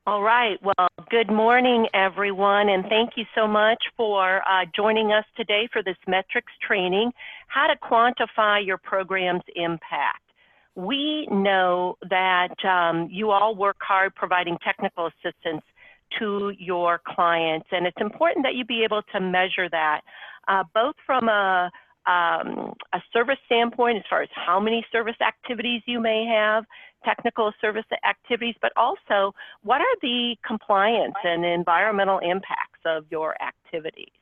All right. Well, good morning, everyone, and thank you so much for joining us today for this metrics training, how to quantify your program's impact. We know that you all work hard providing technical assistance to your clients, and it's important that you be able to measure that, both from a service standpoint as far as how many service activities you may have, technical service activities, but also what are the compliance and environmental impacts of your activities.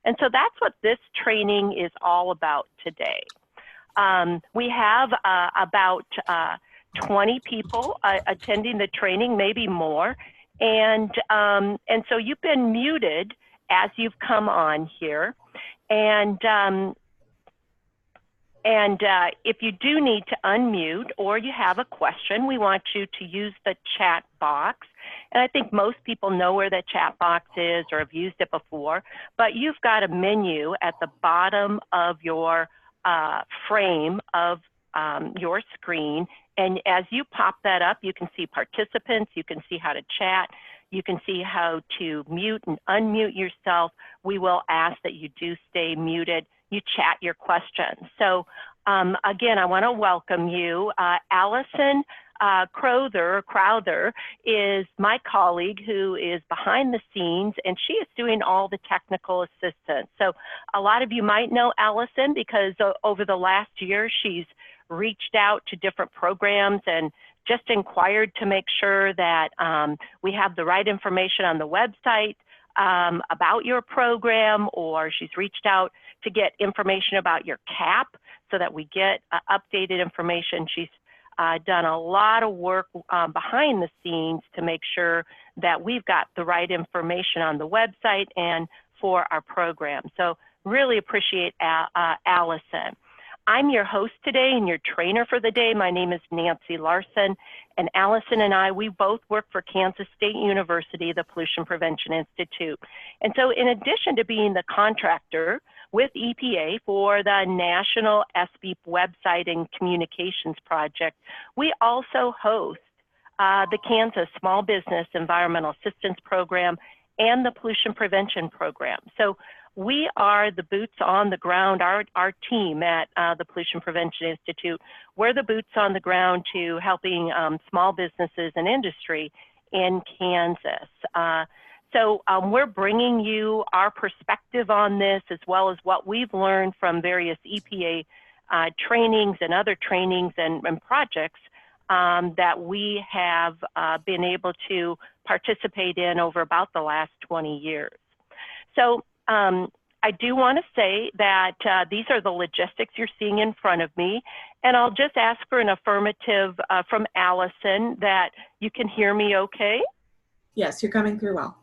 And so that's what this training is all about today. We have about 20 people attending the training, maybe more. And so you've been muted as you've come on here. And if you do need to unmute or you have a question, we want you to use the chat box. And I think most people know where the chat box is or have used it before, but you've got a menu at the bottom of your frame of your screen. And as you pop that up, you can see participants, you can see how to chat, you can see how to mute and unmute yourself. We will ask that you do stay muted. You chat your questions. So again, I want to welcome you. Allison Crowther is my colleague who is behind the scenes, and she is doing all the technical assistance. So a lot of you might know Allison because over the last year, she's reached out to different programs and just inquired to make sure that we have the right information on the website about your program, or she's reached out to get information about your CAP so that we get updated information. She's done a lot of work behind the scenes to make sure that we've got the right information on the website and for our program. So really appreciate Allison. I'm your host today and your trainer for the day. My name is Nancy Larson, and Allison and I, we both work for Kansas State University, the Pollution Prevention Institute. And so in addition to being the contractor with EPA for the National SBEAP website and communications project, we also host the Kansas Small Business Environmental Assistance Program and the Pollution Prevention Program. So we are the boots on the ground, our team at the Pollution Prevention Institute. We're the boots on the ground to helping small businesses and industry in Kansas. So we're bringing you our perspective on this, as well as what we've learned from various EPA trainings and other trainings and projects that we have been able to participate in over about the last 20 years. So I do want to say that these are the logistics you're seeing in front of me, and I'll just ask for an affirmative from Allison that you can hear me okay? Yes, you're coming through well.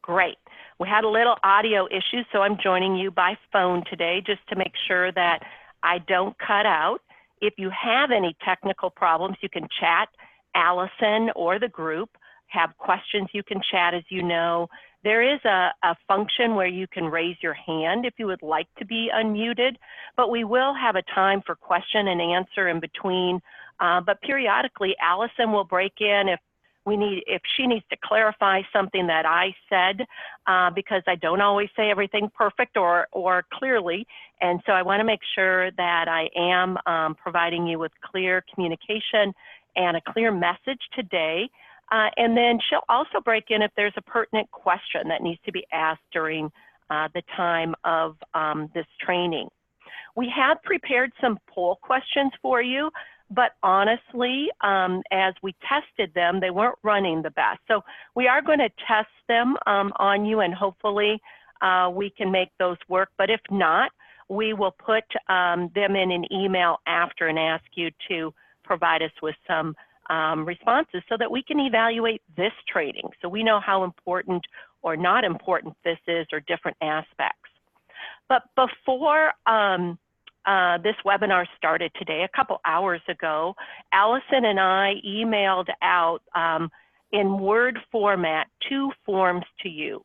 Great. We had a little audio issue, so I'm joining you by phone today just to make sure that I don't cut out. If you have any technical problems, you can chat Allison or the group. Have questions, you can chat, as you know. There is a function where you can raise your hand if you would like to be unmuted, but we will have a time for question and answer in between. But periodically, Allison will break in if she needs to clarify something that I said, because I don't always say everything perfect or clearly. And so I want to make sure that I am providing you with clear communication and a clear message today. And then she'll also break in if there's a pertinent question that needs to be asked during the time of this training. We have prepared some poll questions for you, but honestly, as we tested them, they weren't running the best. So we are going to test them on you, and hopefully we can make those work. But if not, we will put them in an email after and ask you to provide us with some responses so that we can evaluate this training, so we know how important or not important this is, or different aspects. But before this webinar started today, a couple hours ago, Allison and I emailed out in Word format 2 forms to you.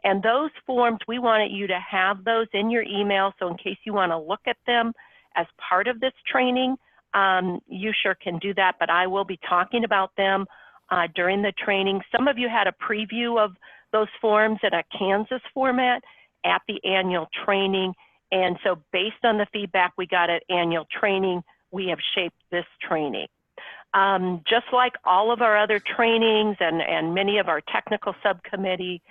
And those forms, we wanted you to have those in your email, so in case you want to look at them as part of this training, you sure can do that, but I will be talking about them during the training. Some of you had a preview of those forms in a Kansas format at the annual training. And so based on the feedback we got at annual training, we have shaped this training. Just like all of our other trainings and many of our technical subcommittee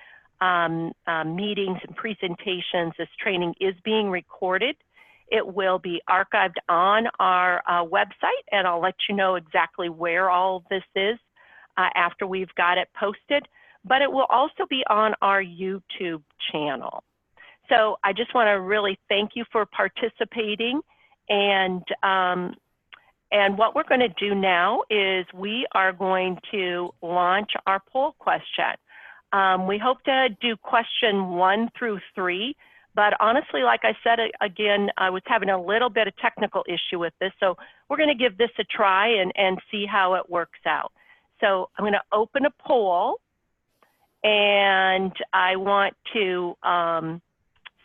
meetings and presentations, this training is being recorded. It will be archived on our website, and I'll let you know exactly where all of this is after we've got it posted, but it will also be on our YouTube channel. So I just want to really thank you for participating, and what we're going to do now is we are going to launch our poll question. We hope to do question 1 through 3, but honestly, like I said, again, I was having a little bit of technical issue with this, so we're going to give this a try and see how it works out. So I'm going to open a poll, and I want to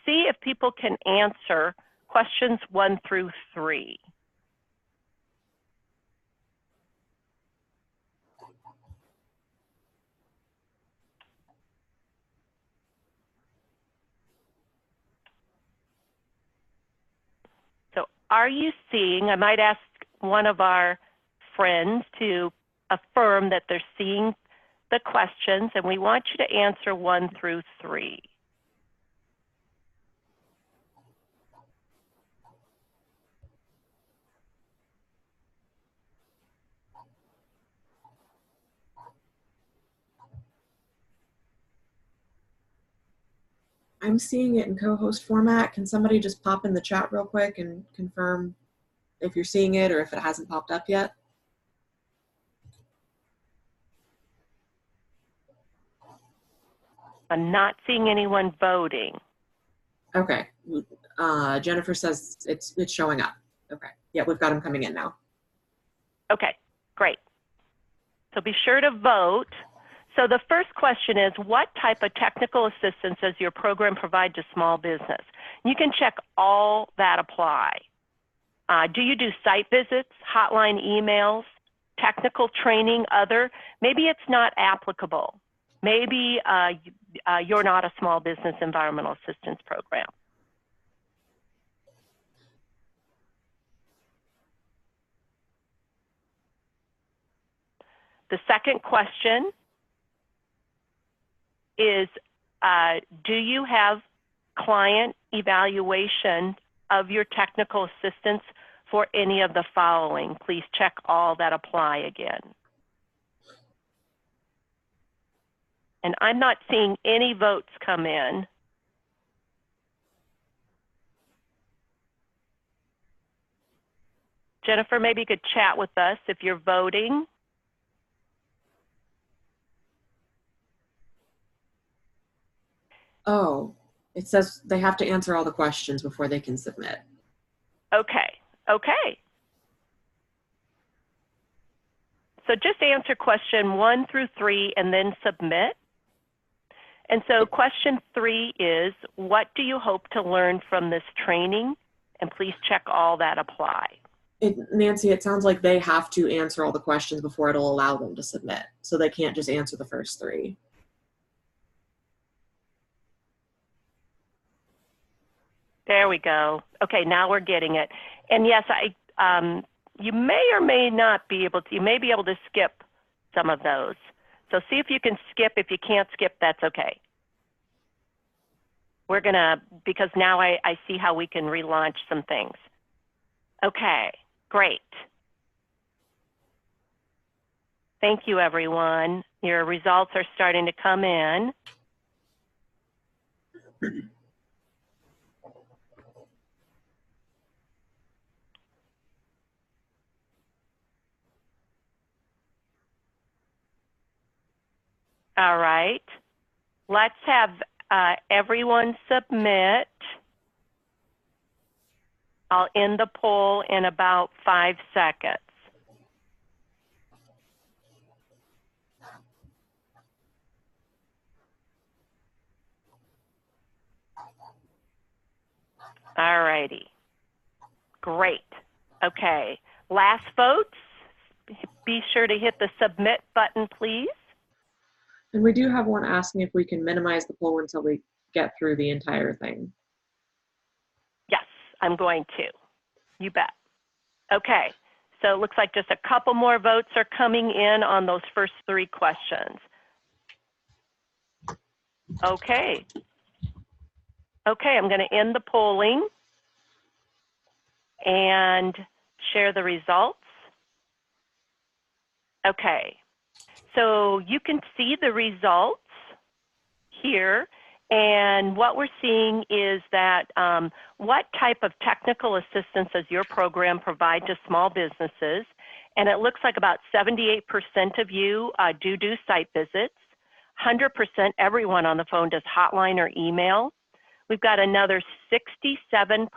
see if people can answer questions 1 through 3. So are you seeing, I might ask one of our friends to affirm that they're seeing the questions, and we want you to answer 1 through 3. I'm seeing it in co-host format. Can somebody just pop in the chat real quick and confirm if you're seeing it or if it hasn't popped up yet? I'm not seeing anyone voting. Okay. Jennifer says it's showing up. Okay. Yeah, we've got them coming in now. Okay, great. So be sure to vote. So the first question is, what type of technical assistance does your program provide to small business? You can check all that apply. Do you do site visits, hotline emails, technical training, other? Maybe it's not applicable. Maybe you're not a small business environmental assistance program. The second question is, do you have client evaluation of your technical assistance for any of the following? Please check all that apply again. And I'm not seeing any votes come in. Jennifer, maybe you could chat with us if you're voting. Oh, it says they have to answer all the questions before they can submit. Okay, okay. So just answer question 1 through 3 and then submit. And so question 3 is, what do you hope to learn from this training? And please check all that apply. Nancy, it sounds like they have to answer all the questions before it'll allow them to submit. So they can't just answer the first 3. There we go. Okay, now we're getting it. And yes, you may or may not be able to, you may be able to skip some of those. So see if you can skip. If you can't skip, that's okay. We're gonna, because now I see how we can relaunch some things. Okay, great. Thank you, everyone. Your results are starting to come in. All right, let's have everyone submit. I'll end the poll in about 5 seconds. All righty, great. Okay, last votes. be sure to hit the submit button, please. And we do have one asking if we can minimize the poll until we get through the entire thing. Yes, I'm going to. You bet. Okay, so it looks like just a couple more votes are coming in on those first 3 questions. Okay. Okay, I'm going to end the polling and share the results. Okay, so you can see the results here, and what we're seeing is that what type of technical assistance does your program provide to small businesses? And it looks like about 78% of you do site visits. 100% everyone on the phone does hotline or email. We've got another 67%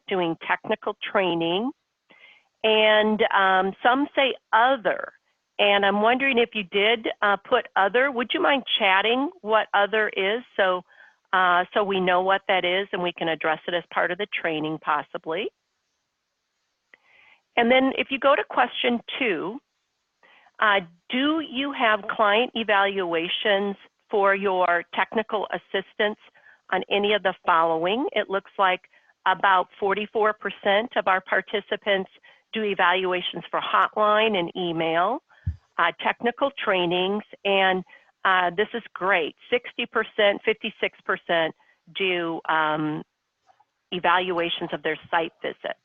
doing technical training, and some say other. And I'm wondering if you did put other, would you mind chatting what other is so we know what that is and we can address it as part of the training possibly. And then if you go to question 2, do you have client evaluations for your technical assistance on any of the following? It looks like about 44% of our participants do evaluations for hotline and email, technical trainings, and this is great. 60%, 56% do evaluations of their site visits.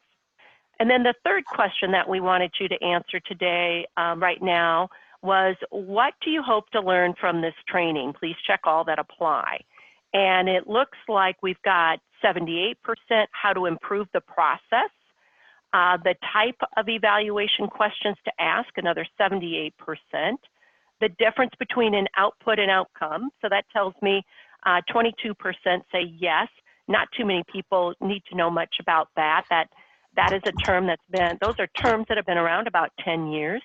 And then the third question that we wanted you to answer today, right now, was what do you hope to learn from this training? Please check all that apply. And it looks like we've got 78% how to improve the process, the type of evaluation questions to ask, another 78%, the difference between an output and outcome. So that tells me 22% say yes. Not too many people need to know much about that. That is a term that's been, those are terms that have been around about 10 years.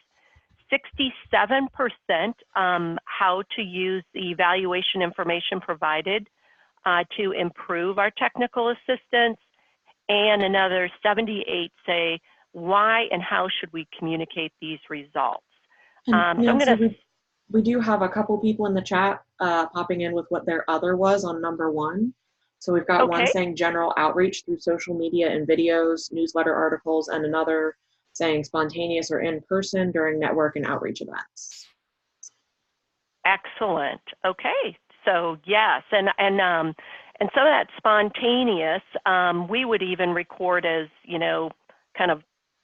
67% how to use the evaluation information provided to improve our technical assistance, and another 78 say why and how should we communicate these results. And so Nancy, we do have a couple people in the chat popping in with what their other was on number 1. So we've got one saying general outreach through social media and videos, newsletter articles, and another saying spontaneous or in person during network and outreach events. Excellent. Okay. So yes, and some of that spontaneous, we would even record as, you know, kind of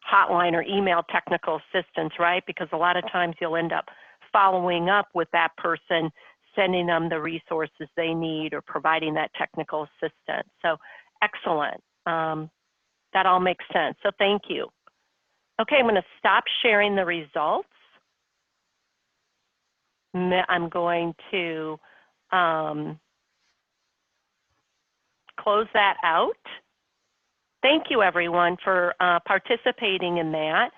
hotline or email technical assistance, right? Because a lot of times you'll end up following up with that person, sending them the resources they need or providing that technical assistance. So excellent. That all makes sense. So thank you. Okay, I'm going to stop sharing the results. I'm going to close that out. Thank you, everyone, for participating in that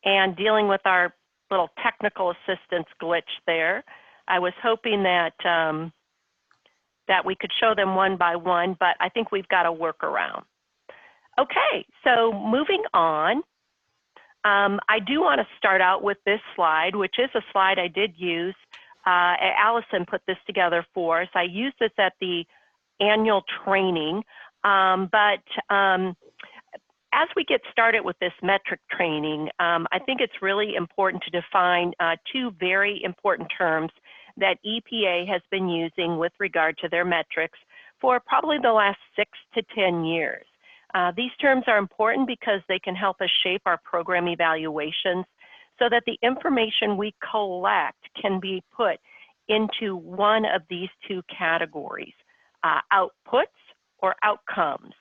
and dealing with our little technical assistance glitch there. I was hoping that that we could show them one by one, but I think we've got a workaround. Okay, so moving on. I do want to start out with this slide, which is a slide I did use. Allison put this together for us. I used this at the annual training, as we get started with this metric training, I think it's really important to define 2 very important terms that EPA has been using with regard to their metrics for probably the last 6 to 10 years. These terms are important because they can help us shape our program evaluations so that the information we collect can be put into one of these 2 categories, outputs or outcomes.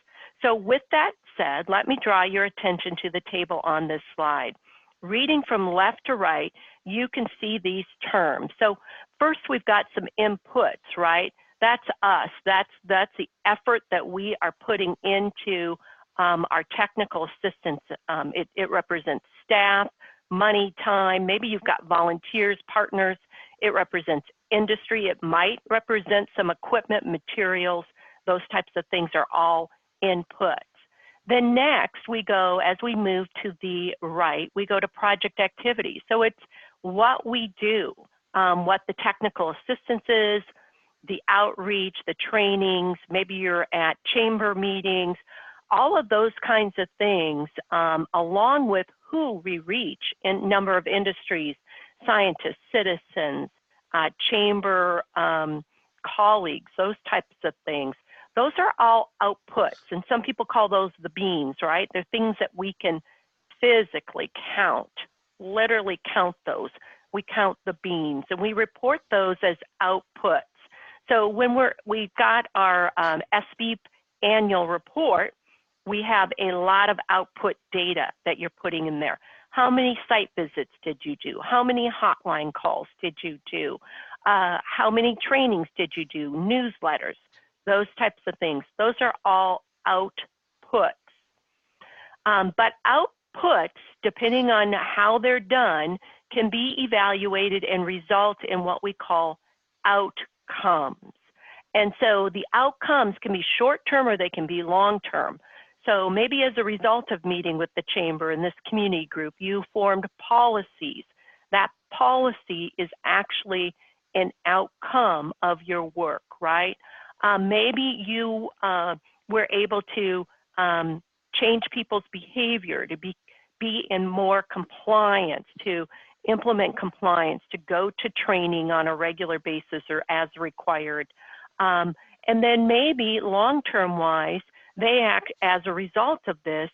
So with that said, let me draw your attention to the table on this slide. Reading from left to right, you can see these terms. So first we've got some inputs, right? That's us, that's the effort that we are putting into our technical assistance. It represents staff, money, time, maybe you've got volunteers, partners. It represents industry. It might represent some equipment, materials. Those types of things are all inputs. Then next we go, as we move to the right, we go to project activities. So it's what we do, what the technical assistance is, the outreach, the trainings, maybe you're at chamber meetings, all of those kinds of things, along with who we reach in number of industries, scientists, citizens, chamber colleagues, those types of things. Those are all outputs, and some people call those the beans, right? They're things that we can physically count, literally count those. We count the beans, and we report those as outputs. So when we've got our SBEAP annual report, we have a lot of output data that you're putting in there. How many site visits did you do? How many hotline calls did you do? How many trainings did you do? Newsletters, those types of things. Those are all outputs. But outputs, depending on how they're done, can be evaluated and result in what we call outcomes. And so the outcomes can be short-term or they can be long-term. So maybe as a result of meeting with the chamber and this community group, you formed policies. That policy is actually an outcome of your work, right? Maybe you were able to change people's behavior, to be in more compliance, to implement compliance, to go to training on a regular basis or as required. And then maybe long-term wise, they act as a result of this,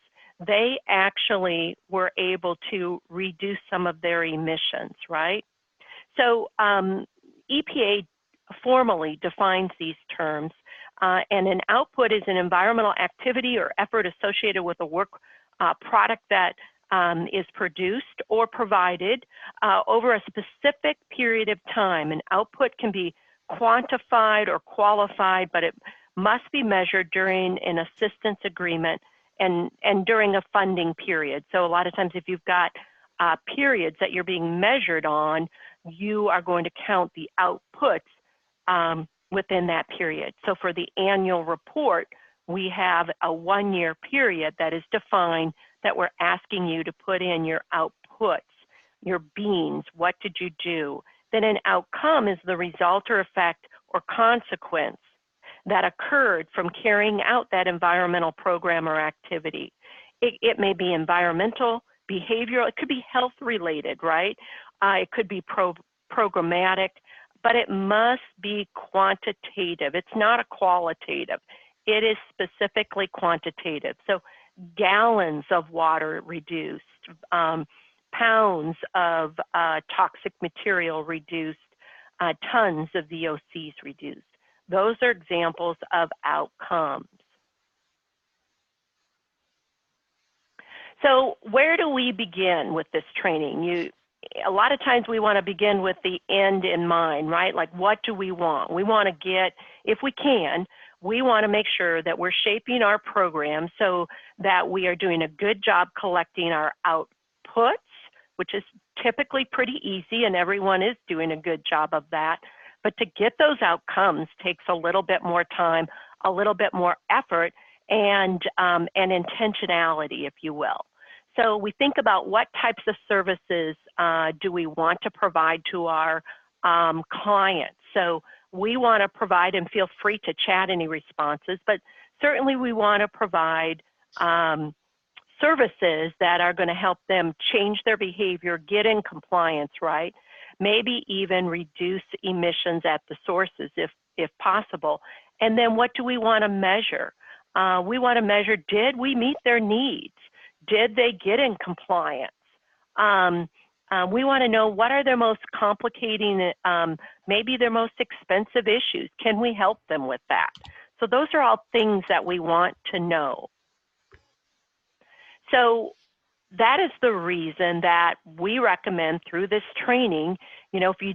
they actually were able to reduce some of their emissions, right? So EPA formally defines these terms, and an output is an environmental activity or effort associated with a work product that is produced or provided over a specific period of time. An output can be quantified or qualified, but it must be measured during an assistance agreement and during a funding period. So a lot of times if you've got periods that you're being measured on, you are going to count the outputs within that period. So for the annual report, we have a 1-year period that is defined that we're asking you to put in your outputs, your beans, what did you do? Then an outcome is the result or effect or consequence that occurred from carrying out that environmental program or activity. It may be environmental, behavioral, it could be health related, right? It could be programmatic, but it must be quantitative. It's not a qualitative. It is specifically quantitative. So gallons of water reduced, pounds of toxic material reduced, tons of VOCs reduced. Those are examples of outcomes. So where do we begin with this training? A lot of times we want to begin with the end in mind, right? Like, what do we want? We want to get, if we can, we want to make sure that we're shaping our program so that we are doing a good job collecting our outputs, which is typically pretty easy, and everyone is doing a good job of that. But to get those outcomes takes a little bit more time, a little bit more effort, and intentionality, if you will. So we think about what types of services do we want to provide to our clients. So we want to provide, and feel free to chat any responses, but certainly we want to provide services that are going to help them change their behavior, get in compliance, right? Maybe even reduce emissions at the sources if possible. And then what do we want to measure? We want to measure, did we meet their needs? Did they get in compliance? We want to know what are their most complicating, maybe their most expensive issues. Can we help them with that? So those are all things that we want to know. So that is the reason that we recommend through this training, you know, if you,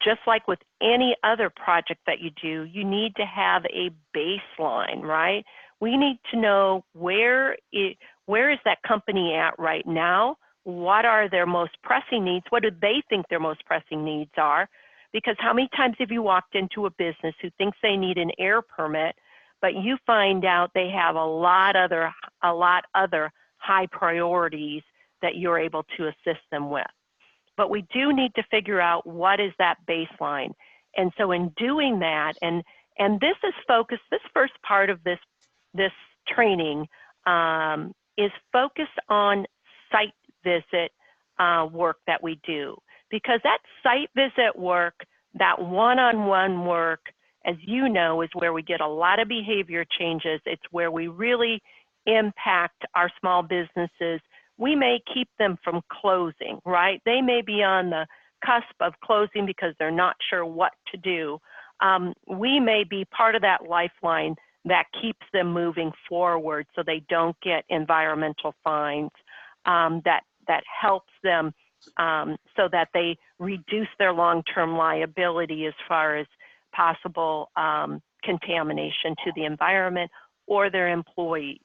just like with any other project that you do, you need to have a baseline, right? We need to know where is that company at right now? What are their most pressing needs? What do they think their most pressing needs are? Because how many times have you walked into a business who thinks they need an air permit, but you find out they have a lot of other a lot other high priorities that you're able to assist them with. But we do need to figure out what is that baseline. And so in doing that, and this is focused, this first part of this training is focused on site visit work that we do. Because that site visit work, that one-on-one work, as you know, is where we get a lot of behavior changes. It's where we really impact our small businesses. We may keep them from closing, right? They may be on the cusp of closing because they're not sure what to do. We may be part of that lifeline that keeps them moving forward so they don't get environmental fines, that helps them so that they reduce their long-term liability as far as possible contamination to the environment or their employees.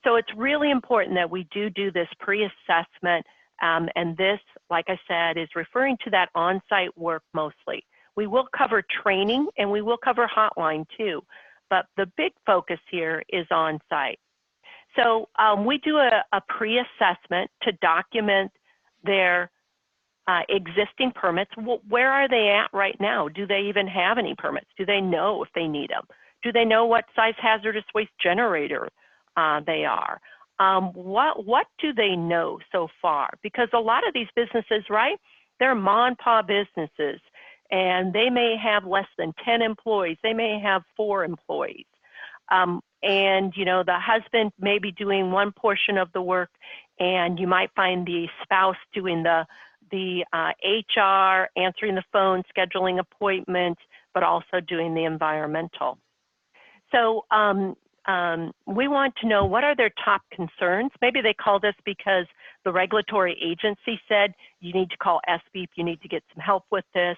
So it's really important that we do this pre-assessment, and this, like I said, is referring to that on-site work mostly. We will cover training and we will cover hotline too, but the big focus here is on-site. So we do a pre-assessment to document their existing permits. Where are they at right now? Do they even have any permits? Do they know if they need them? Do they know what size hazardous waste generator they are? What do they know so far? Because a lot of these businesses, right, they're mom and pop businesses, and they may have less than 10 employees. They may have 4 employees. And, you know, the husband may be doing one portion of the work, and you might find the spouse doing the HR, answering the phone, scheduling appointments, but also doing the environmental. So we want to know, what are their top concerns? Maybe they called us because the regulatory agency said, you need to call SBEAP, you need to get some help with this.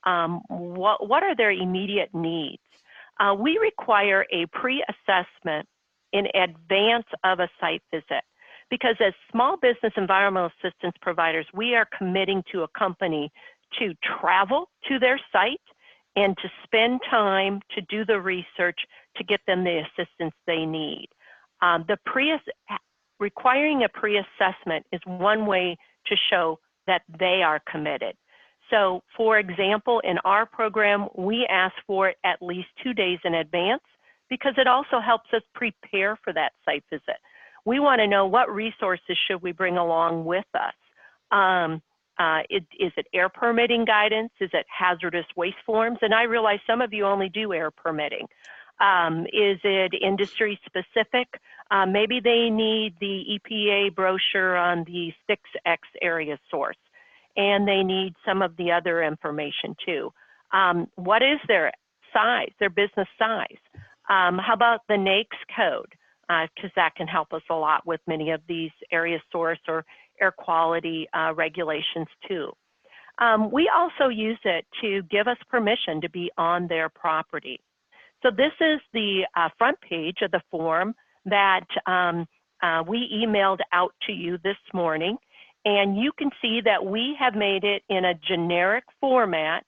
What are their immediate needs? We require a pre-assessment in advance of a site visit, because as small business environmental assistance providers, we are committing to a company to travel to their site and to spend time to do the research to get them the assistance they need. Requiring a pre-assessment is one way to show that they are committed. So, for example, in our program, we ask for it at least 2 days in advance because it also helps us prepare for that site visit. We want to know what resources should we bring along with us. Is it air permitting guidance? Is it hazardous waste forms? And I realize some of you only do air permitting. Is it industry specific? Maybe they need the EPA brochure on the 6X area source, and they need some of the other information too. What is their size, their business size? How about the NAICS code? Because that can help us a lot with many of these area source or air quality regulations too. We also use it to give us permission to be on their property. So this is the front page of the form that we emailed out to you this morning. And you can see that we have made it in a generic format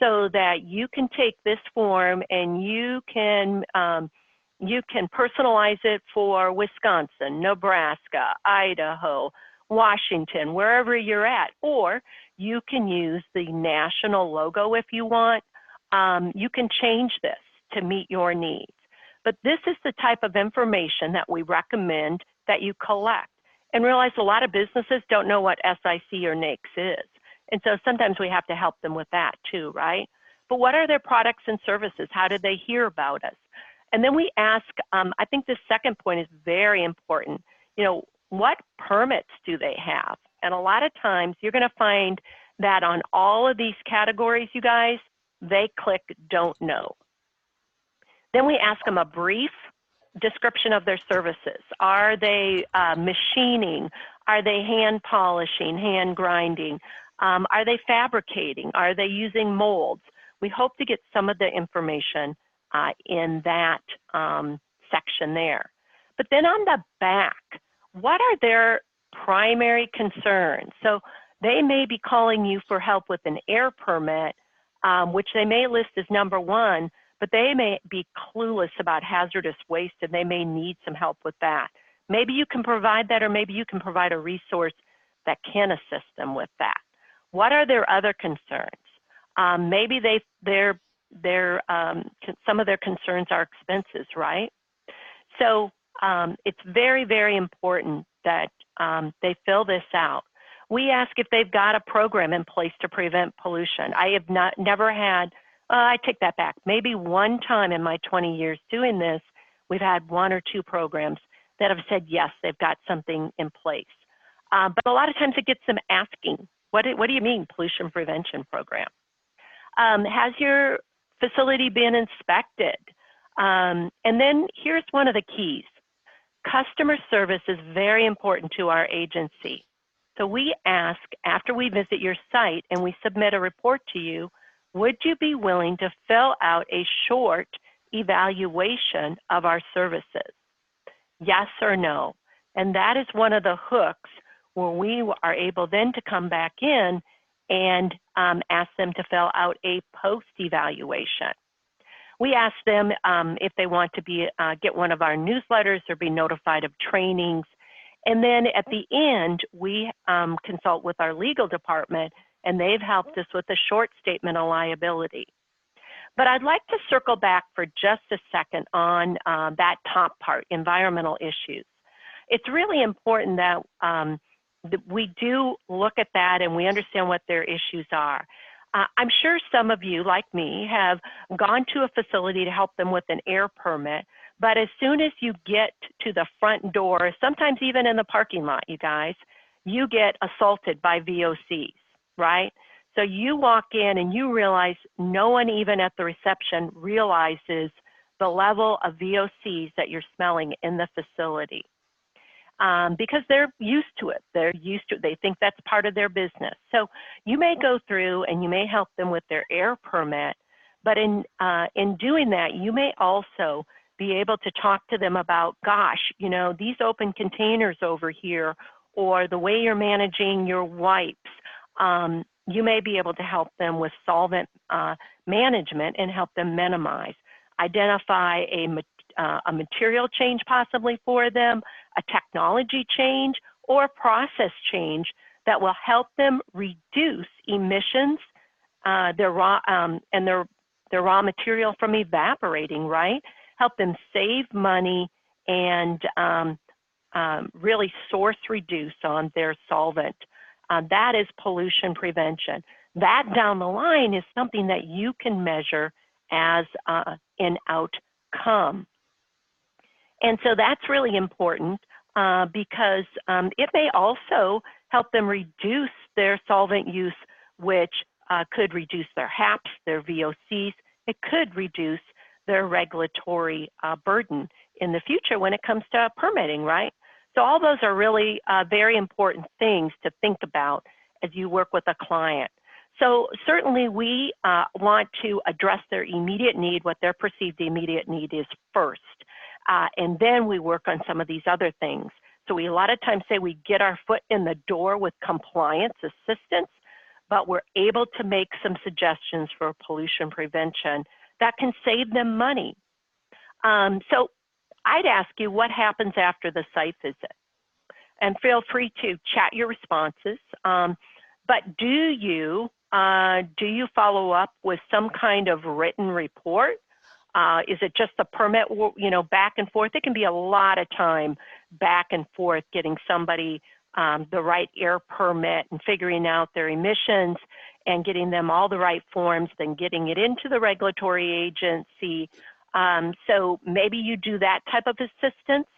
so that you can take this form and you can personalize it for Wisconsin, Nebraska, Idaho, Washington, wherever you're at, or you can use the national logo if you want. You can change this to meet your needs. But this is the type of information that we recommend that you collect. And realize a lot of businesses don't know what SIC or NAICS is. And so sometimes we have to help them with that too, right? But what are their products and services? How did they hear about us? And then we ask, I think this second point is very important. You know, what permits do they have? And a lot of times you're going to find that on all of these categories, you guys, they click don't know. Then we ask them a brief description of their services. Are they machining? Are they hand polishing, hand grinding? Are they fabricating? Are they using molds? We hope to get some of the information in that section there. But then on the back, what are their primary concerns? So they may be calling you for help with an air permit, which they may list as number 1, but they may be clueless about hazardous waste and they may need some help with that. Maybe you can provide that, or maybe you can provide a resource that can assist them with that. What are their other concerns? Maybe some of their concerns are expenses, right? So it's very, very important that they fill this out. We ask if they've got a program in place to prevent pollution. I have never had, I take that back, maybe one time in my 20 years doing this, we've had 1 or 2 programs that have said, yes, they've got something in place. But a lot of times it gets them asking, what do you mean pollution prevention program? Has your facility been inspected? And then here's one of the keys. Customer service is very important to our agency. So we ask, after we visit your site and we submit a report to you, would you be willing to fill out a short evaluation of our services? Yes or no? And that is one of the hooks where we are able then to come back in and ask them to fill out a post-evaluation. We ask them if they want to get one of our newsletters or be notified of trainings. And then at the end, we consult with our legal department, and they've helped us with a short statement of liability. But I'd like to circle back for just a second on that top part, environmental issues. It's really important that we do look at that and we understand what their issues are. I'm sure some of you, like me, have gone to a facility to help them with an air permit, but as soon as you get to the front door, sometimes even in the parking lot, you guys, you get assaulted by VOCs, right? So you walk in and you realize no one even at the reception realizes the level of VOCs that you're smelling in the facility. Because they're used to it. They think that's part of their business. So you may go through and you may help them with their air permit, but in doing that, you may also be able to talk to them about, gosh, you know, these open containers over here, or the way you're managing your wipes. You may be able to help them with solvent management and help them minimize. Identify a material change possibly for them, a technology change, or a process change that will help them reduce emissions, their raw material from evaporating, right? Help them save money and really source reduce on their solvent. That is pollution prevention. That down the line is something that you can measure as an outcome. And so that's really important because it may also help them reduce their solvent use, which could reduce their HAPs, their VOCs. It could reduce their regulatory burden in the future when it comes to permitting, right? So all those are really very important things to think about as you work with a client. So certainly we want to address their immediate need, what their perceived immediate need is first. And then we work on some of these other things. So we a lot of times say we get our foot in the door with compliance assistance, but we're able to make some suggestions for pollution prevention that can save them money. So I'd ask you what happens after the site visit. And feel free to chat your responses. But do you follow up with some kind of written report? Is it just the permit, you know, back and forth? It can be a lot of time back and forth getting somebody the right air permit and figuring out their emissions and getting them all the right forms, then getting it into the regulatory agency. So maybe you do that type of assistance,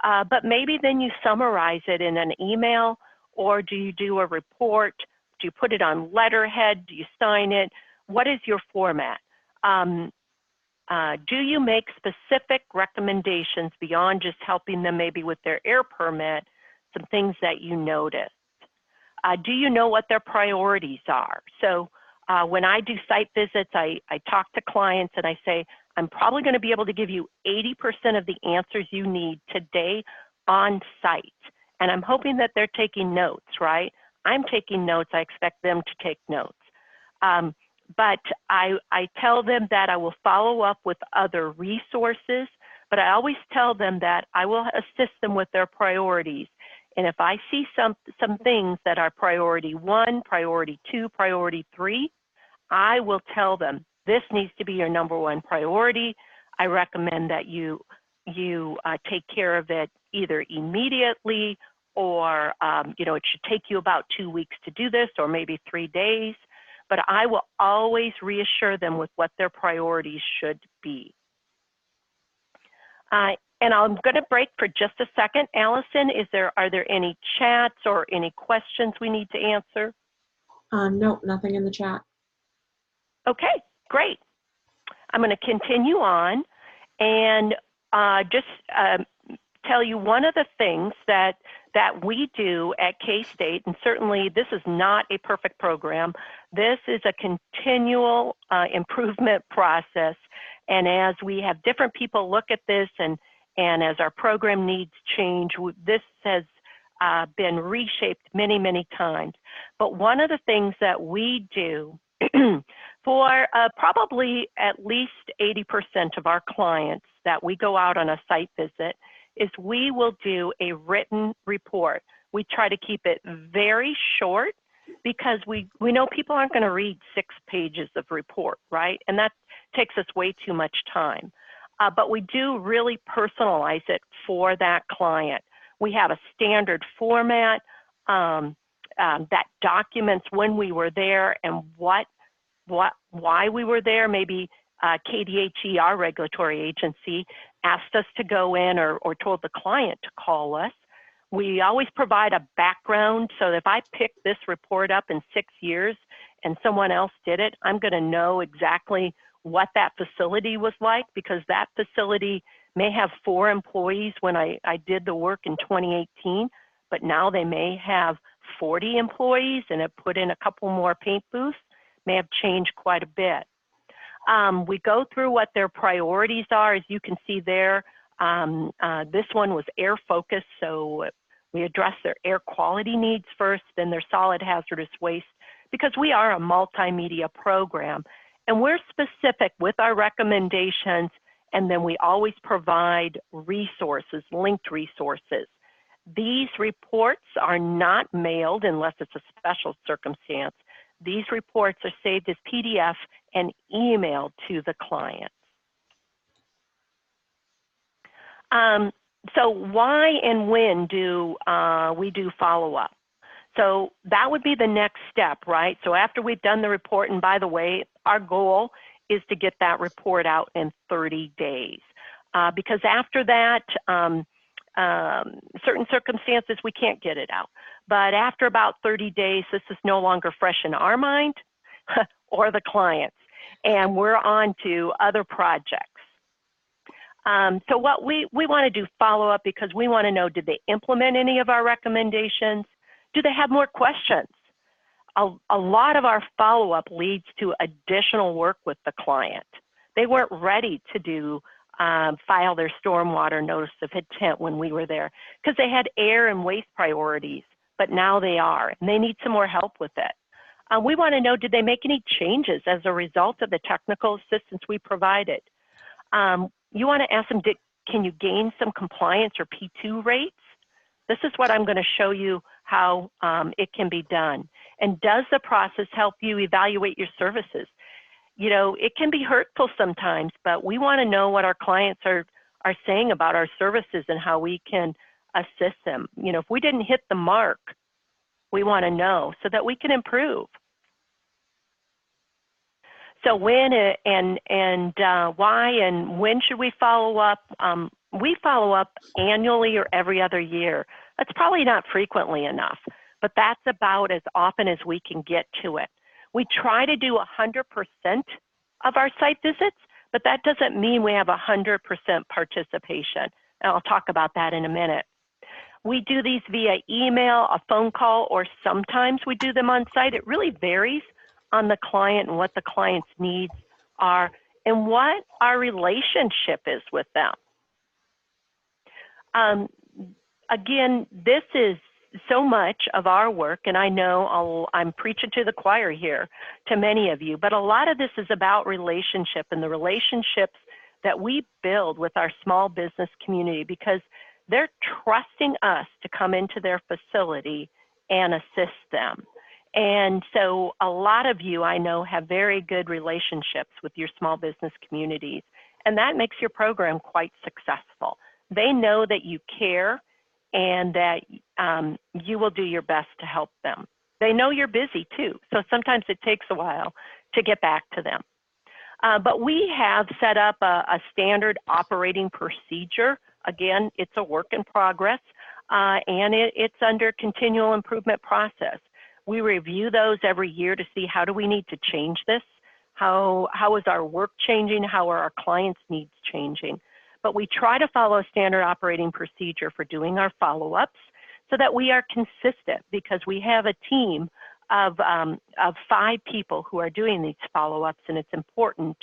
but maybe then you summarize it in an email, or do you do a report? Do you put it on letterhead? Do you sign it? What is your format? Do you make specific recommendations beyond just helping them maybe with their air permit, some things that you noticed? Do you know what their priorities are? So when I do site visits, I talk to clients and I say, I'm probably going to be able to give you 80% of the answers you need today on site. And I'm hoping that they're taking notes, right? I'm taking notes. I expect them to take notes. but I tell them that I will follow up with other resources, but I always tell them that I will assist them with their priorities. And if I see some things that are priority 1, priority 2, priority 3, I will tell them this needs to be your #1 priority. I recommend that you take care of it either immediately or it should take you about 2 weeks to do this, or maybe 3 days. But I will always reassure them with what their priorities should be. And I'm going to break for just a second. Allison, are there any chats or any questions we need to answer? Nope, nothing in the chat. Okay, great. I'm going to continue on and just tell you one of the things that we do at K-State, and certainly this is not a perfect program. This is a continual improvement process. And as we have different people look at this and as our program needs change, this has been reshaped many, many times. But one of the things that we do for probably at least 80% of our clients that we go out on a site visit is we will do a written report. We try to keep it very short because we know people aren't going to read 6 pages of report, right? And that takes us way too much time. But we do really personalize it for that client. We have a standard format that documents when we were there and why we were there. Maybe KDHE, our regulatory agency, asked us to go in or told the client to call us. We always provide a background, so if I pick this report up in 6 years and someone else did it, I'm going to know exactly what that facility was like, because that facility may have 4 employees when I did the work in 2018, but now they may have 40 employees and have put in a couple more paint booths, may have changed quite a bit. We go through what their priorities are. As you can see there, this one was air focused, so we address their air quality needs first, then their solid hazardous waste, because we are a multimedia program. And we're specific with our recommendations, and then we always provide resources, linked resources. These reports are not mailed unless it's a special circumstance. These reports are saved as PDF and emailed to the client. So why and when do we do follow-up? So that would be the next step, right? So after we've done the report, and by the way, our goal is to get that report out in 30 days. Because after that, certain circumstances, we can't get it out. But after about 30 days, this is no longer fresh in our mind or the client's, and we're on to other projects. So what we want to do follow-up, because we want to know, did they implement any of our recommendations? Do they have more questions? A lot of our follow-up leads to additional work with the client. They weren't ready to do file their stormwater notice of intent when we were there, because they had air and waste priorities, but now they are, and they need some more help with it. We want to know, did they make any changes as a result of the technical assistance we provided? You want to ask them, can you gain some compliance or P2 rates? This is what I'm going to show you how it can be done. And does the process help you evaluate your services? You know, it can be hurtful sometimes, but we want to know what our clients are saying about our services and how we can assist them. You know, if we didn't hit the mark, we want to know so that we can improve. So when and why and when should we follow up? We follow up annually or every other year. That's probably not frequently enough, but that's about as often as we can get to it. We try to do 100% of our site visits, but that doesn't mean we have 100% participation. And I'll talk about that in a minute. We do these via email, a phone call, or sometimes we do them on site. It really varies on the client and what the client's needs are and what our relationship is with them. Again, this is so much of our work, and I know I'm preaching to the choir here to many of you, but a lot of this is about relationship and the relationships that we build with our small business community, because they're trusting us to come into their facility and assist them. And so a lot of you, I know, have very good relationships with your small business communities, and that makes your program quite successful. They know that you care and that you will do your best to help them. They know you're busy too, so sometimes it takes a while to get back to them. But we have set up a standard operating procedure. Again, it's a work in progress, and it's under continual improvement process. We review those every year to see how do we need to change this, how is our work changing, how are our clients' needs changing. But we try to follow a standard operating procedure for doing our follow-ups so that we are consistent, because we have a team of 5 people who are doing these follow-ups, and it's important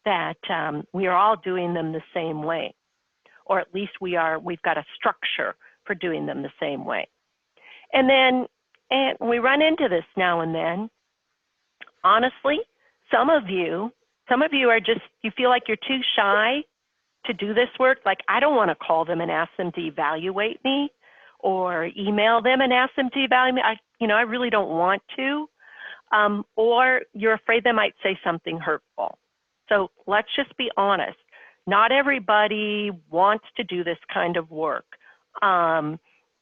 that we are all doing them the same way, or at least we've got a structure for doing them the same way. And then we run into this now and then. Honestly, some of you are just, you feel like you're too shy to do this work. Like, I don't want to call them and ask them to evaluate me, or email them and ask them to evaluate me. I really don't want to. Or you're afraid they might say something hurtful. So let's just be honest. Not everybody wants to do this kind of work. But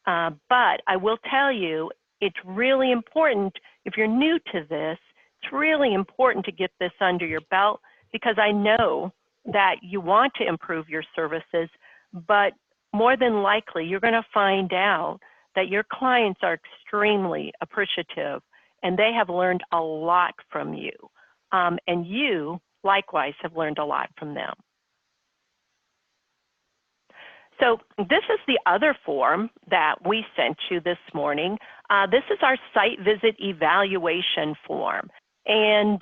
I will tell you, it's really important, if you're new to this, it's really important to get this under your belt, because I know that you want to improve your services, but more than likely you're going to find out that your clients are extremely appreciative and they have learned a lot from you. And you likewise have learned a lot from them. So this is the other form that we sent you this morning. This is our site visit evaluation form. And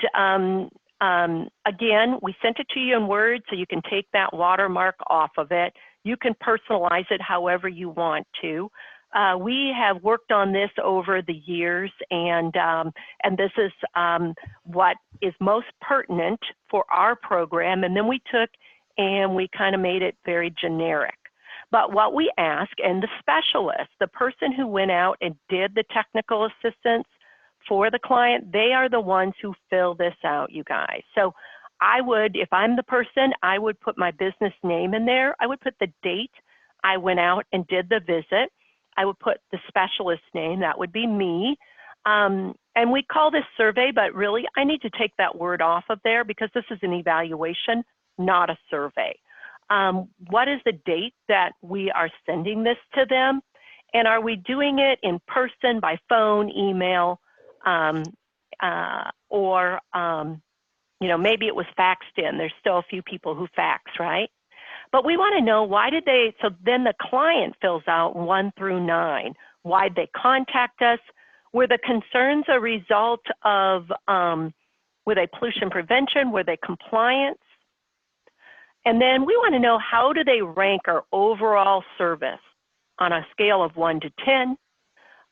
again, we sent it to you in Word, so you can take that watermark off of it. You can personalize it however you want to. We have worked on this over the years, and this is what is most pertinent for our program. And then we took and we kind of made it very generic. But what we ask, and the specialist, the person who went out and did the technical assistance for the client, they are the ones who fill this out, you guys. So I would, if I'm the person, I would put my business name in there. I would put the date I went out and did the visit. I would put the specialist name, that would be me. And we call this survey, but really I need to take that word off of there because this is an evaluation, not a survey. What is the date that we are sending this to them? And are we doing it in person, by phone, email, or maybe it was faxed in. There's still a few people who fax, right? But we want to know, why did they, so then the client fills out 1 through 9. Why'd they contact us? Were the concerns a result of, were they pollution prevention? Were they compliance? And then we want to know, how do they rank our overall service on a scale of 1 to 10?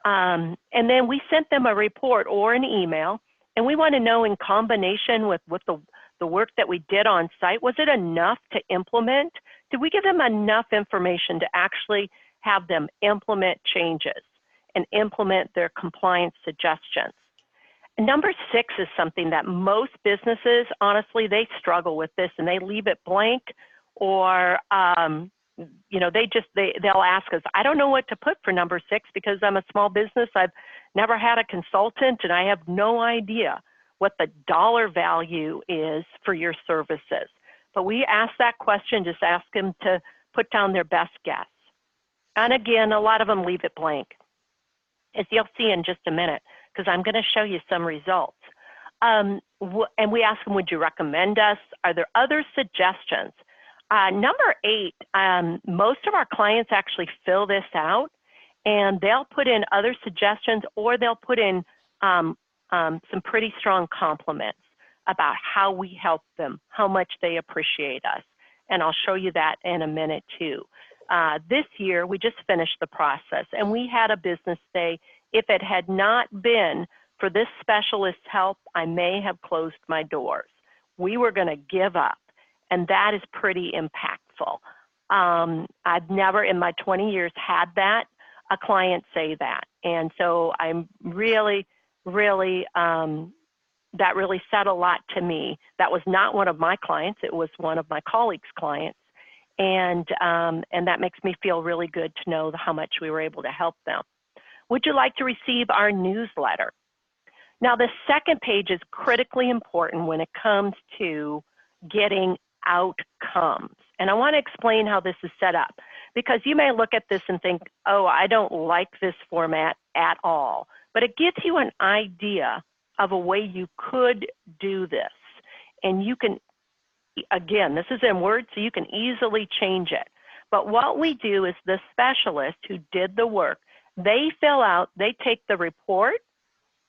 And then we sent them a report or an email, and we want to know, in combination with the work that we did on site, was it enough to implement? Did we give them enough information to actually have them implement changes and implement their compliance suggestions? And number 6 is something that most businesses, honestly, they struggle with this, and they leave it blank, or they'll ask us, I don't know what to put for number 6 because I'm a small business. I've never had a consultant, and I have no idea what the dollar value is for your services. But we ask that question, just ask them to put down their best guess. And again, a lot of them leave it blank, as you'll see in just a minute, because I'm going to show you some results. And we ask them, would you recommend us? Are there other suggestions? Number 8, most of our clients actually fill this out, and they'll put in other suggestions, or they'll put in some pretty strong compliments about how we help them, how much they appreciate us. And I'll show you that in a minute too. this year, we just finished the process, and we had a business say, if it had not been for this specialist's help, I may have closed my doors. We were going to give up, and that is pretty impactful. I've never in my 20 years had that, a client say that. And so I'm really, that really said a lot to me. That was not one of my clients, it was one of my colleagues' clients. And that makes me feel really good to know how much we were able to help them. Would you like to receive our newsletter? Now, the second page is critically important when it comes to getting outcomes. And I want to explain how this is set up, because you may look at this and think, oh, I don't like this format at all. But it gives you an idea of a way you could do this. And you can, again, this is in Word, so you can easily change it. But what we do is the specialist who did the work, they take the report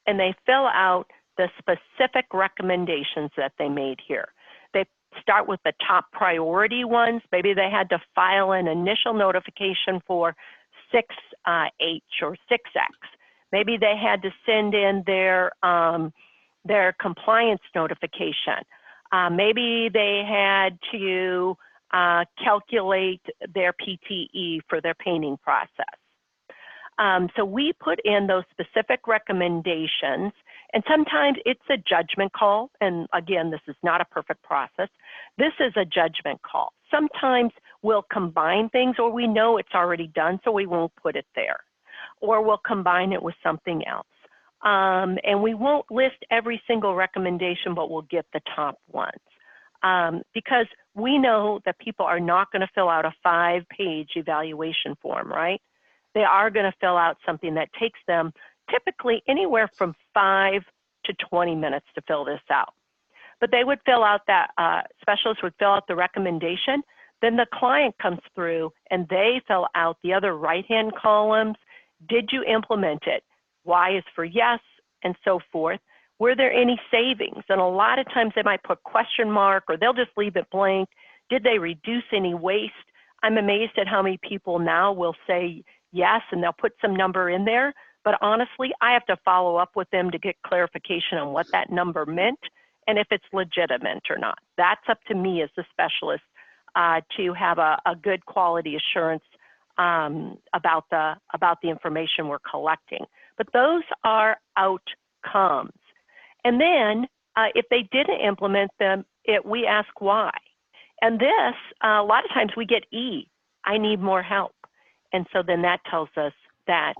and they fill out the specific recommendations that they made here. They start with the top priority ones. Maybe they had to file an initial notification for 6H or 6X. Maybe they had to send in their compliance notification. Maybe they had to calculate their PTE for their painting process. So we put in those specific recommendations, and sometimes it's a judgment call. And again, this is not a perfect process. This is a judgment call. Sometimes we'll combine things, or we know it's already done, so we won't put it there. Or we'll combine it with something else. And we won't list every single recommendation, but we'll get the top ones. Because we know that people are not going to fill out a 5-page evaluation form, right? They are going to fill out something that takes them typically anywhere from 5 to 20 minutes to fill this out. But they would fill out that, specialists would fill out the recommendation, then the client comes through and they fill out the other right-hand columns. Did you implement it? Y is for yes, and so forth. Were there any savings? And a lot of times they might put question mark, or they'll just leave it blank. Did they reduce any waste? I'm amazed at how many people now will say yes, and they'll put some number in there. But honestly, I have to follow up with them to get clarification on what that number meant and if it's legitimate or not. That's up to me as the specialist to have a good quality assurance about the information we're collecting. But those are outcomes. And then if they didn't implement them, we ask why. And this, a lot of times we get E, I need more help. And so then that tells us that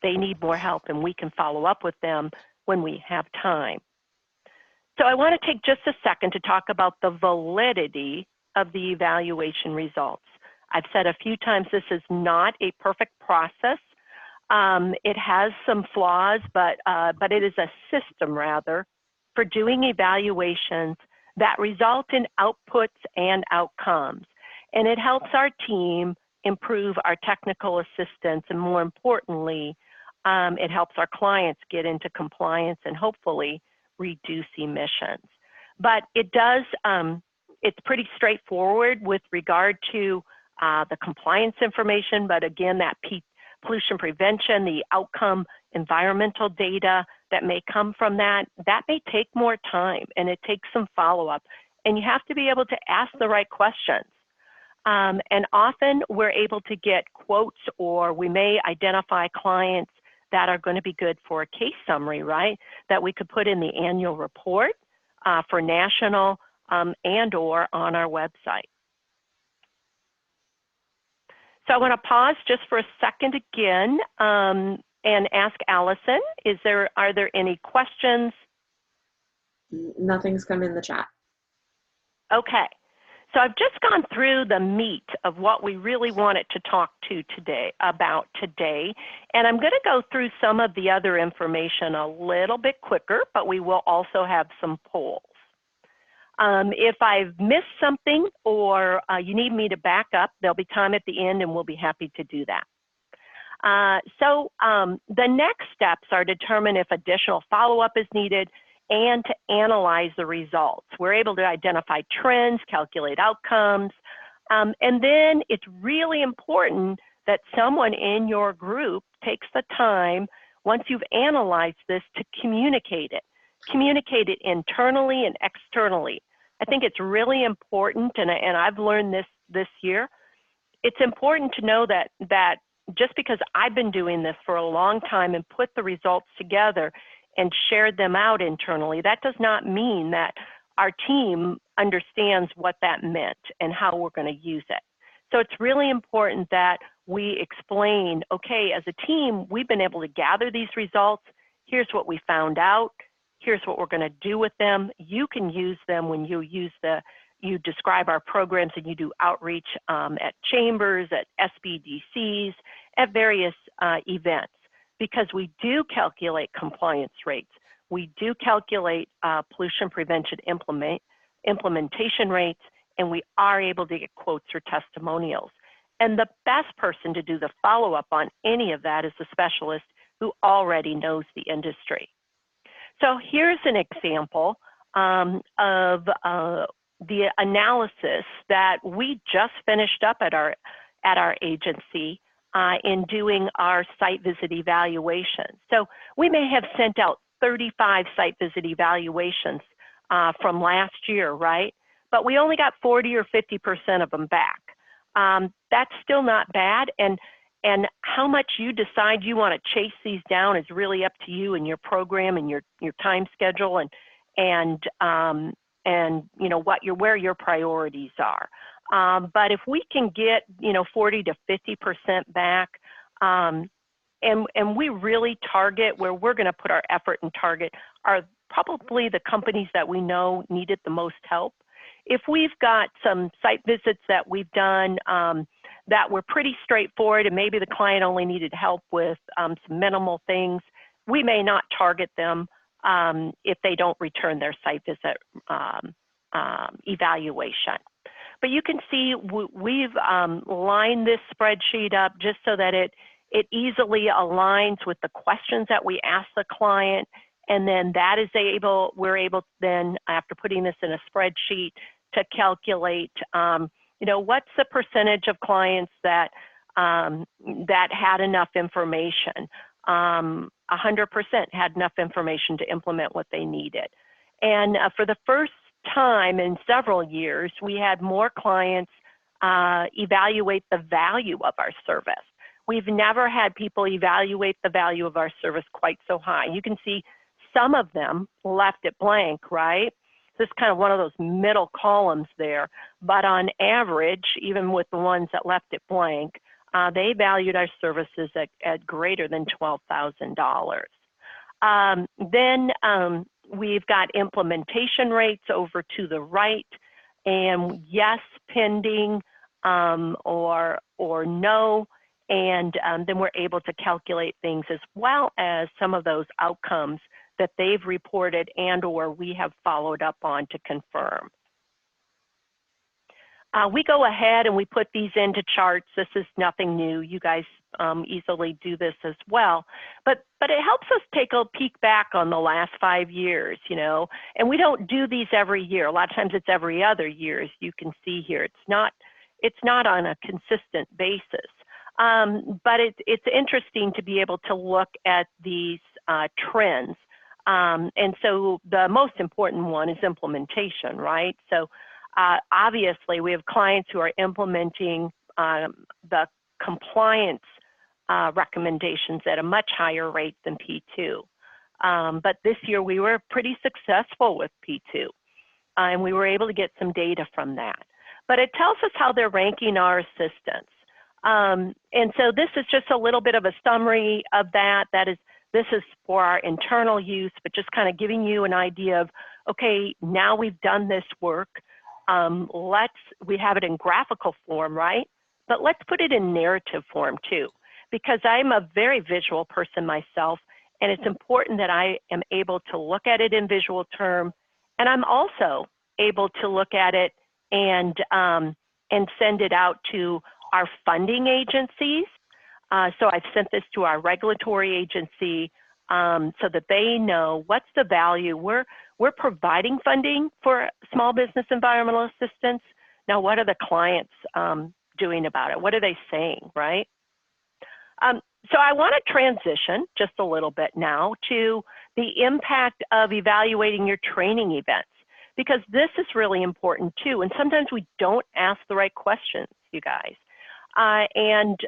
they need more help, and we can follow up with them when we have time. So I want to take just a second to talk about the validity of the evaluation results. I've said a few times this is not a perfect process. It has some flaws, but it is a system, rather, for doing evaluations that result in outputs and outcomes. And it helps our team improve our technical assistance, and more importantly, it helps our clients get into compliance and hopefully reduce emissions. But it does, it's pretty straightforward with regard to the compliance information, but again, that pollution prevention, the outcome environmental data that may come from that may take more time, and it takes some follow-up. And you have to be able to ask the right questions. And often we're able to get quotes, or we may identify clients that are going to be good for a case summary, right? That we could put in the annual report for national and or on our website. So I want to pause just for a second again and ask Allison, are there any questions? Nothing's come in the chat. Okay. So I've just gone through the meat of what we really wanted to talk about today, and I'm going to go through some of the other information a little bit quicker, but we will also have some polls. If I've missed something or you need me to back up, there'll be time at the end and we'll be happy to do that. So the next steps are to determine if additional follow-up is needed and to analyze the results. We're able to identify trends, calculate outcomes, And then it's really important that someone in your group takes the time, once you've analyzed this, to communicate it. Communicate it internally and externally. I think it's really important, and I've learned this year, it's important to know that just because I've been doing this for a long time and put the results together and shared them out internally, that does not mean that our team understands what that meant and how we're going to use it. So it's really important that we explain, okay, as a team, we've been able to gather these results. Here's what we found out. Here's what we're going to do with them. You can use them when you describe our programs and you do outreach at chambers, at SBDCs, at various events, because we do calculate compliance rates. We do calculate pollution prevention implementation rates, and we are able to get quotes or testimonials. And the best person to do the follow-up on any of that is the specialist who already knows the industry. So here's an example of the analysis that we just finished up at our agency in doing our site visit evaluation. So we may have sent out 35 site visit evaluations from last year, right? But we only got 40 or 50% of them back. That's still not bad, and how much you decide you want to chase these down is really up to you and your program and your time schedule and you know where your priorities are. But if we can get 40 to 50% back, and we really target where we're going to put our effort and target are probably the companies that we know needed the most help. If we've got some site visits that we've done that were pretty straightforward and maybe the client only needed help with some minimal things, we may not target them if they don't return their site visit evaluation. But you can see we've lined this spreadsheet up just so that it easily aligns with the questions that we ask the client, and then we're able then, after putting this in a spreadsheet, to calculate, what's the percentage of clients that had enough information. 100% had enough information to implement what they needed. And for the first time in several years, we had more clients evaluate the value of our service. We've never had people evaluate the value of our service quite so high. You can see some of them left it blank, right? This is kind of one of those middle columns there. But on average, even with the ones that left it blank, they valued our services at greater than $12,000. Then we've got implementation rates over to the right, and yes, pending, or no. And then we're able to calculate things as well as some of those outcomes that they've reported and or we have followed up on to confirm. We go ahead and we put these into charts. This is nothing new. You guys easily do this as well. But it helps us take a peek back on the last 5 years, and we don't do these every year. A lot of times it's every other year, as you can see here. It's not on a consistent basis. But it's interesting to be able to look at these trends. And so the most important one is implementation, right? So obviously we have clients who are implementing the compliance recommendations at a much higher rate than P2. But this year we were pretty successful with P2, and we were able to get some data from that. But it tells us how they're ranking our assistants. And so this is just a little bit of a summary of that. This is for our internal use, but just kind of giving you an idea of, okay, now we've done this work. We have it in graphical form, right? But let's put it in narrative form too, because I'm a very visual person myself, and it's important that I am able to look at it in visual term, and I'm also able to look at it and send it out to our funding agencies. So I've sent this to our regulatory agency so that they know what's the value. We're providing funding for small business environmental assistance, Now, what are the clients doing about it? What are they saying, right? So I want to transition just a little bit now to the impact of evaluating your training events, because this is really important too. And sometimes we don't ask the right questions, you guys. And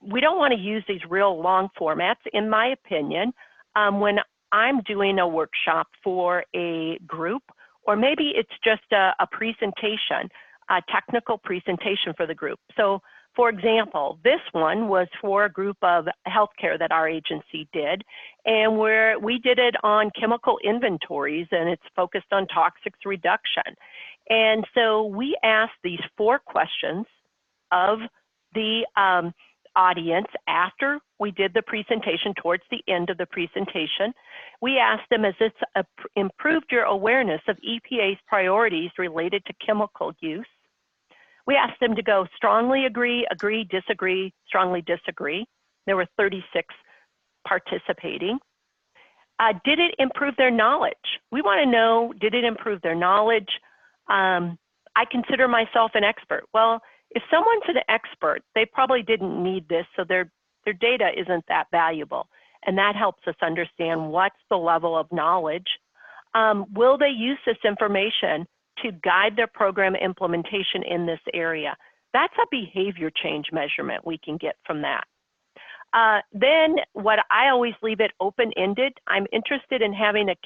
we don't want to use these real long formats, in my opinion, when I'm doing a workshop for a group, or maybe it's just a presentation, a technical presentation for the group. So for example, this one was for a group of healthcare that our agency did, and we did it on chemical inventories, and it's focused on toxics reduction. And so we asked these 4 questions of the audience after we did the presentation, towards the end of the presentation. We asked them, has this improved your awareness of EPA's priorities related to chemical use? We asked them to go strongly agree, agree, disagree, strongly disagree. There were 36 participating. Did it improve their knowledge? We want to know, did it improve their knowledge? I consider myself an expert. Well, if someone's an expert, they probably didn't need this, so their data isn't that valuable. And that helps us understand what's the level of knowledge. Will they use this information to guide their program implementation in this area? That's a behavior change measurement we can get from that. Then what I always leave it open-ended. I'm interested in having a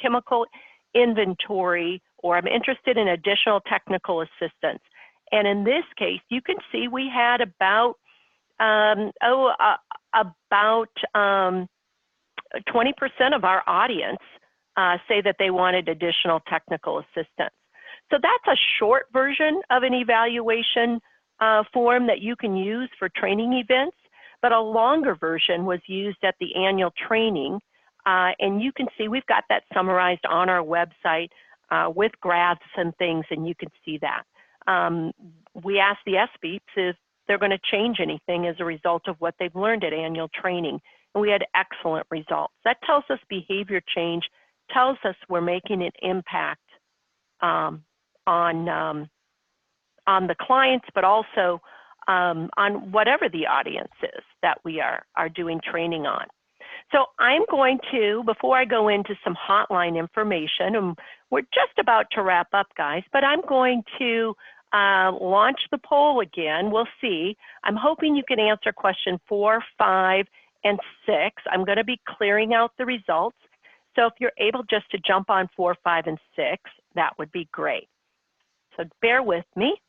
chemical inventory, or I'm interested in additional technical assistance. And in this case, you can see we had about 20% of our audience say that they wanted additional technical assistance. So that's a short version of an evaluation form that you can use for training events, but a longer version was used at the annual training. And you can see we've got that summarized on our website with graphs and things, and you can see that. We asked the SBEAPs if they're going to change anything as a result of what they've learned at annual training, and we had excellent results. That tells us behavior change, tells us we're making an impact on the clients, but also on whatever the audience is that we are doing training on. So I'm going to, before I go into some hotline information, and we're just about to wrap up, guys, but I'm going to launch the poll again. We'll see. I'm hoping you can answer question 4, 5, and 6. I'm going to be clearing out the results. So if you're able just to jump on 4, 5, and 6, that would be great. So bear with me.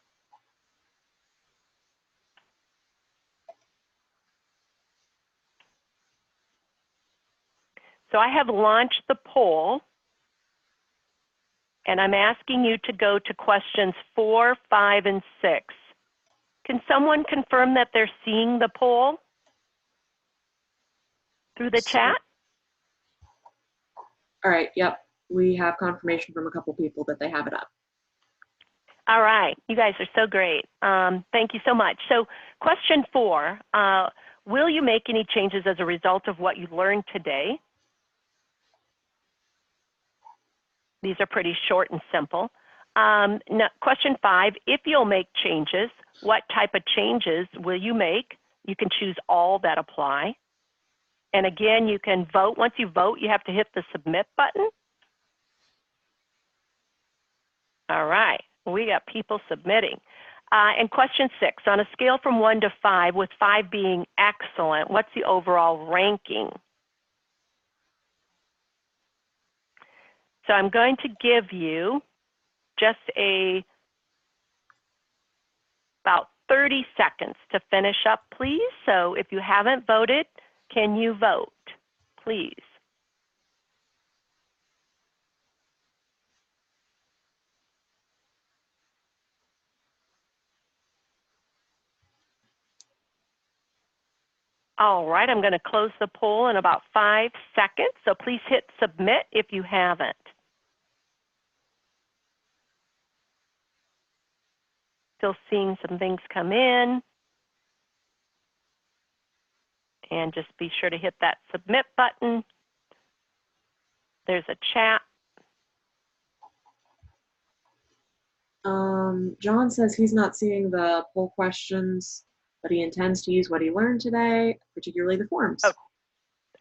So I have launched the poll, and I'm asking you to go to questions 4, 5, and 6. Can someone confirm that they're seeing the poll through the chat? All right, yep. We have confirmation from a couple people that they have it up. All right, you guys are so great. Thank you so much. So question 4, will you make any changes as a result of what you learned today? These are pretty short and simple. Now, question 5, if you'll make changes, what type of changes will you make? You can choose all that apply. And again, you can vote. Once you vote, you have to hit the submit button. All right, we got people submitting. And question 6, on a scale from 1 to 5, with 5 being excellent, what's the overall ranking? So I'm going to give you just about 30 seconds to finish up, please. So if you haven't voted, can you vote, please? All right, I'm going to close the poll in about 5 seconds. So please hit submit if you haven't. Still seeing some things come in. And just be sure to hit that submit button. There's a chat. John says he's not seeing the poll questions, but he intends to use what he learned today, particularly the forms. Oh,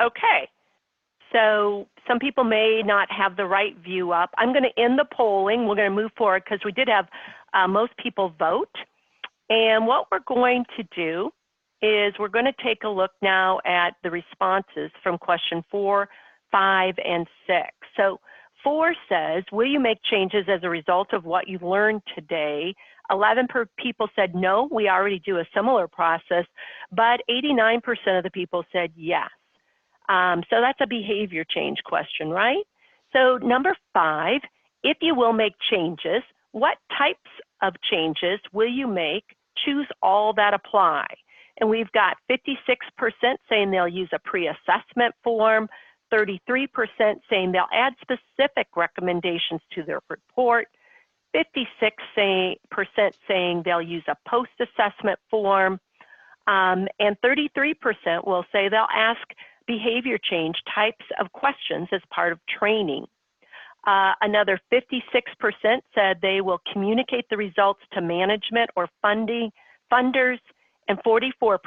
okay. So some people may not have the right view up. I'm going to end the polling. We're going to move forward because we did have most people vote. And what we're going to do is we're going to take a look now at the responses from question 4, 5, and 6. So 4 says, will you make changes as a result of what you've learned today? 11 people said no, we already do a similar process, but 89% of the people said yes. So that's a behavior change question, right? So number 5, if you will make changes, what types of changes will you make? Choose all that apply. And we've got 56% saying they'll use a pre-assessment form, 33% saying they'll add specific recommendations to their report, 56% saying they'll use a post-assessment form, and 33% will say they'll ask behavior change types of questions as part of training. Another 56% said they will communicate the results to management or funders, and 44%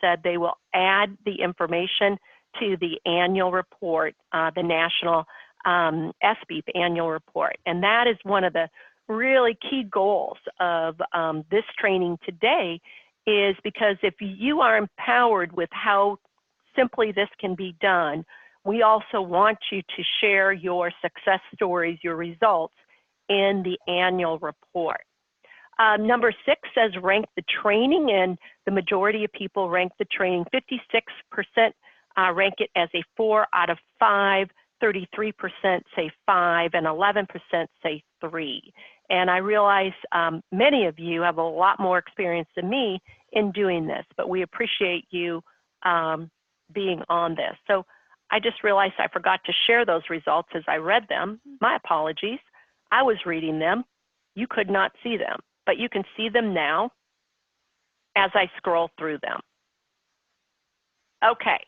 said they will add the information to the annual report, the national SBEAP annual report. And that is one of the really key goals of this training today, is because if you are empowered with how simply this can be done, we also want you to share your success stories, your results in the annual report. Number 6 says rank the training, and the majority of people rank the training. 56% rank it as a 4 out of 5, 33% say 5, and 11% say 3. And I realize many of you have a lot more experience than me in doing this, but we appreciate you being on this. So I just realized I forgot to share those results as I read them. My apologies. I was reading them. You could not see them, but you can see them now as I scroll through them. Okay,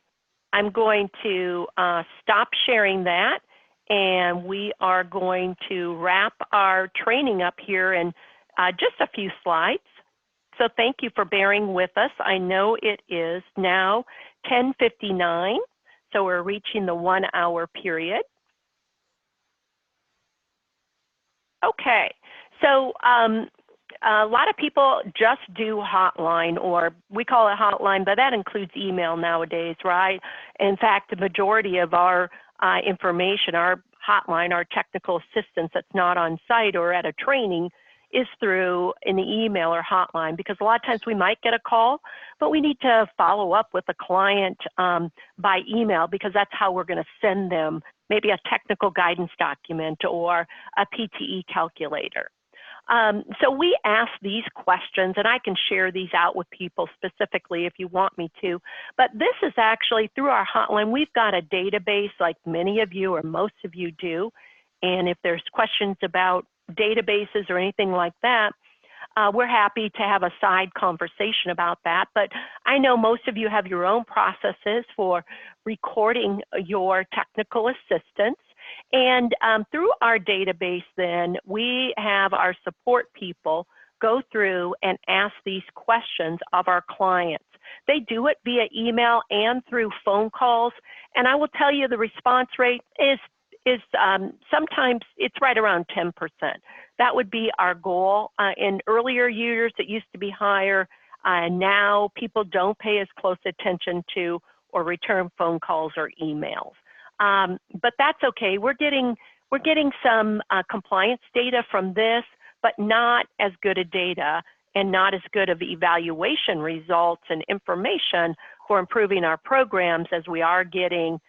I'm going to stop sharing that, and we are going to wrap our training up here in just a few slides. So thank you for bearing with us. I know it is now 10:59, so we're reaching the 1 hour period. Okay, so a lot of people just do Hotline, or we call it Hotline, but that includes email nowadays, right? In fact, the majority of our information, our Hotline, our technical assistance that's not on site or at a training, is through an email or hotline, because a lot of times we might get a call, but we need to follow up with a client by email, because that's how we're going to send them maybe a technical guidance document or a PTE calculator. So we ask these questions, and I can share these out with people specifically if you want me to, but this is actually through our hotline. We've got a database like many of you or most of you do, and if there's questions about databases or anything like that, we're happy to have a side conversation about that. But I know most of you have your own processes for recording your technical assistance. And through our database, then, we have our support people go through and ask these questions of our clients. They do it via email and through phone calls. And I will tell you the response rate is sometimes it's right around 10%. That would be our goal. In earlier years, it used to be higher. Now people don't pay as close attention to or return phone calls or emails. But that's okay. We're getting some compliance data from this, but not as good a data and not as good of evaluation results and information for improving our programs as we are getting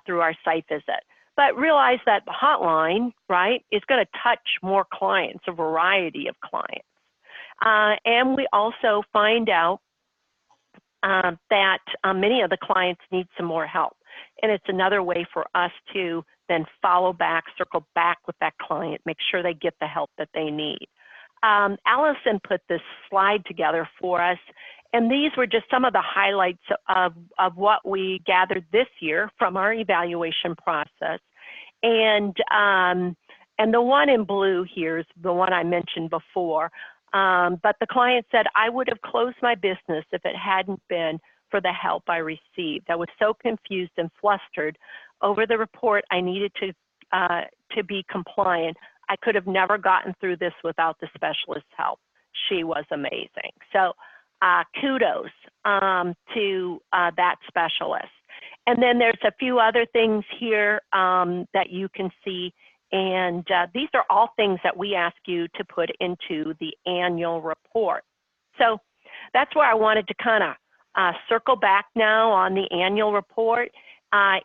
through our site visit. But realize that the hotline, right, is going to touch more clients, a variety of clients. And we also find out that many of the clients need some more help. And it's another way for us to then follow back, circle back with that client, make sure they get the help that they need. Allison put this slide together for us, and these were just some of the highlights of what we gathered this year from our evaluation process. And And the one in blue here is the one I mentioned before. But the client said, I would have closed my business if it hadn't been for the help I received. I was so confused and flustered over the report I needed to be compliant. I could have never gotten through this without the specialist's help. She was amazing. So kudos to that specialist. And then there's a few other things here that you can see. And these are all things that we ask you to put into the annual report. So that's where I wanted to kind of circle back now on the annual report.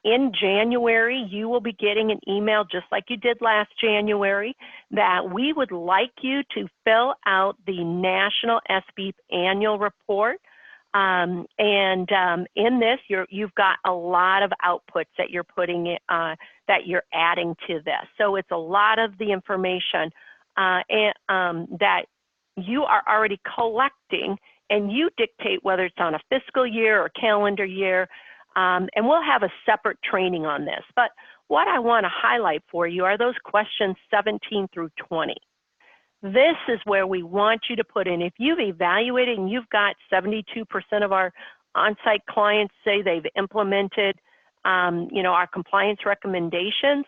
In January, you will be getting an email just like you did last January that we would like you to fill out the National SBEAP annual report. In this, you've got a lot of outputs that you're putting in, that you're adding to this. So it's a lot of the information that you are already collecting, and you dictate whether it's on a fiscal year or calendar year. And we'll have a separate training on this. But what I want to highlight for you are those questions 17 through 20. This is where we want you to put in. If you've evaluated and you've got 72% of our on-site clients say they've implemented our compliance recommendations,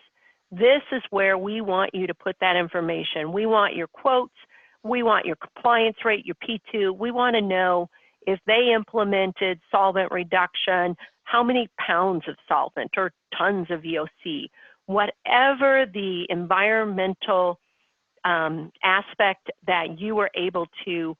this is where we want you to put that information. We want your quotes. We want your compliance rate, your P2. We want to know if they implemented solvent reduction, how many pounds of solvent or tons of VOC, whatever the environmental aspect that you were able to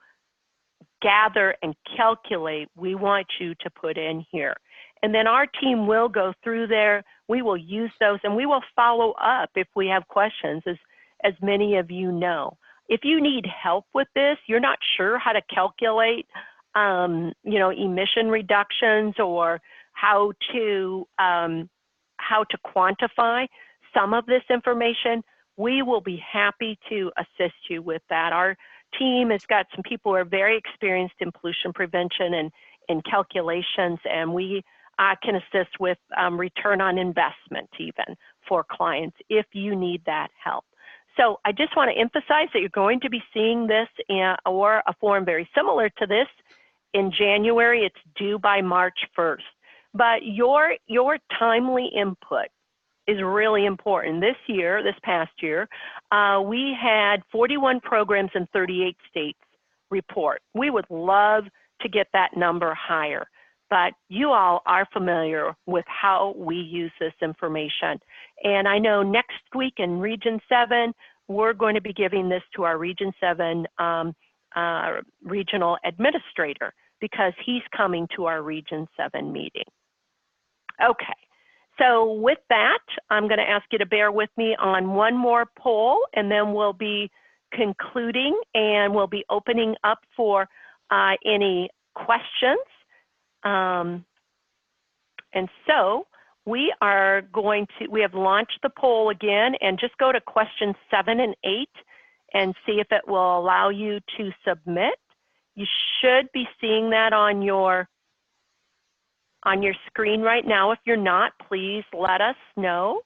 gather and calculate, we want you to put in here. And then our team will go through there. We will use those, and we will follow up if we have questions, as many of you know. If you need help with this, you're not sure how to calculate emission reductions or how to quantify some of this information, we will be happy to assist you with that. Our team has got some people who are very experienced in pollution prevention and in calculations, and we can assist with return on investment even for clients if you need that help. So I just want to emphasize that you're going to be seeing this or a form very similar to this in January. It's due by March 1st. But your timely input is really important. This past year, we had 41 programs in 38 states report. We would love to get that number higher, but you all are familiar with how we use this information. And I know next week in Region 7, we're going to be giving this to our Region 7 regional administrator because he's coming to our Region 7 meeting. Okay, so with that, I'm going to ask you to bear with me on one more poll, and then we'll be concluding and we'll be opening up for any questions. And so we have launched the poll again, and just go to questions 7 and 8 and see if it will allow you to submit. You should be seeing that on your screen right now. If you're not, please let us know.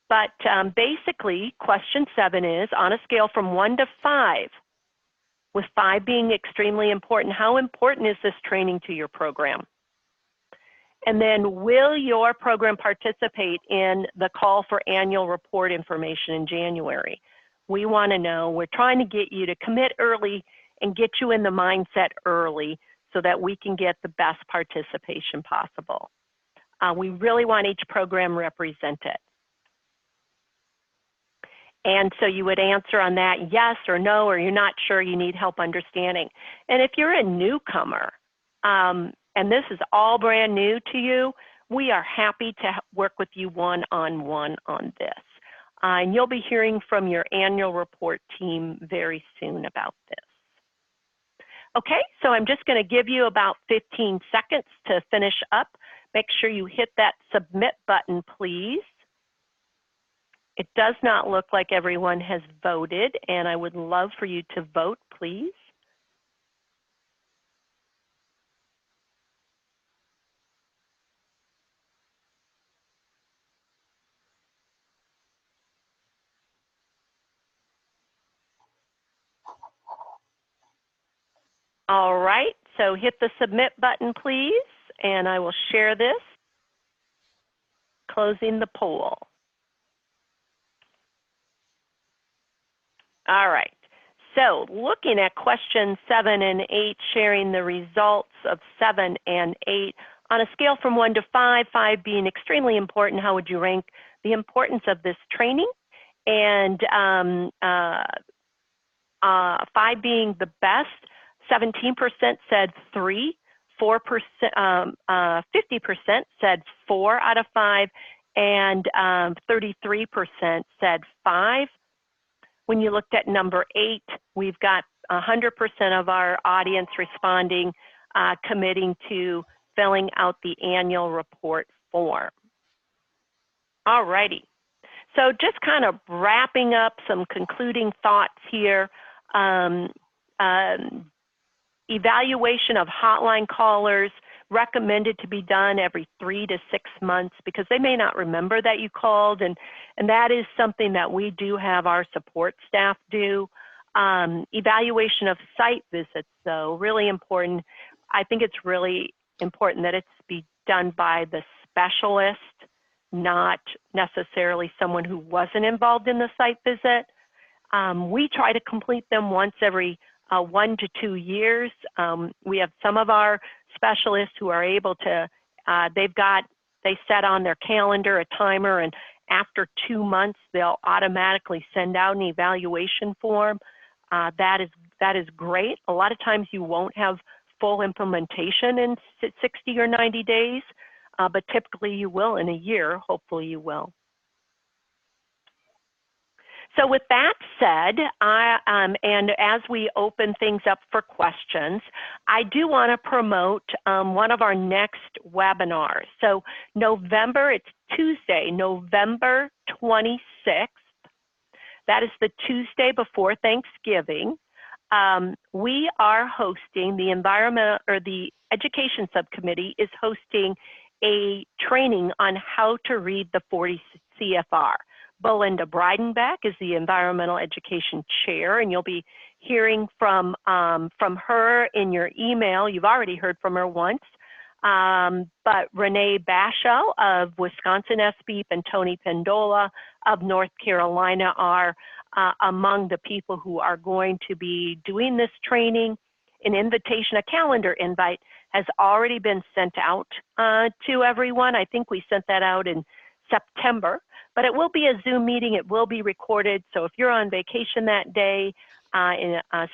But basically, question 7 is, on a scale from 1 to 5, with 5 being extremely important, how important is this training to your program? And then, will your program participate in the call for annual report information in January? We want to know. We're trying to get you to commit early and get you in the mindset early so that we can get the best participation possible. We really want each program represented. And so you would answer on that yes or no, or you're not sure, you need help understanding. And if you're a newcomer, and this is all brand new to you, we are happy to work with you one-on-one on this. And you'll be hearing from your annual report team very soon about this. Okay, so I'm just going to give you about 15 seconds to finish up. Make sure you hit that submit button, please. It does not look like everyone has voted, and I would love for you to vote, please. All right, so hit the submit button, please, and I will share this. Closing the poll. All right, so looking at questions 7 and 8, sharing the results of 7 and 8. On a scale from 1 to 5, 5 being extremely important, how would you rank the importance of this training? And 5 being the best, 17% said 3, 4%, 50% said 4 out of 5, and 33% said 5. When you looked at number 8, we've got 100% of our audience responding, committing to filling out the annual report form. All righty. So just kind of wrapping up some concluding thoughts here. Evaluation of hotline callers recommended to be done every 3 to 6 months because they may not remember that you called, and that is something that we do have our support staff do. Evaluation of site visits, though, really important. I think it's really important that it's be done by the specialist, not necessarily someone who wasn't involved in the site visit. We try to complete them once every 1 to 2 years. We have some of our specialists who are able to, they set on their calendar a timer, and after 2 months, they'll automatically send out an evaluation form. That is great. A lot of times you won't have full implementation in 60 or 90 days, but typically you will in a year, hopefully you will. So with that said, and as we open things up for questions, I do want to promote one of our next webinars. So November, it's Tuesday, November 26th. That is the Tuesday before Thanksgiving. We are hosting the Education Subcommittee is hosting a training on how to read the 40 CFR. Belinda Breidenbach is the Environmental Education Chair, and you'll be hearing from her in your email. You've already heard from her once, but Renee Basho of Wisconsin SBEAP and Tony Pendola of North Carolina are among the people who are going to be doing this training. An invitation, a calendar invite, has already been sent out to everyone. I think we sent that out in September, but it will be a Zoom meeting. It will be recorded. So if you're on vacation that day,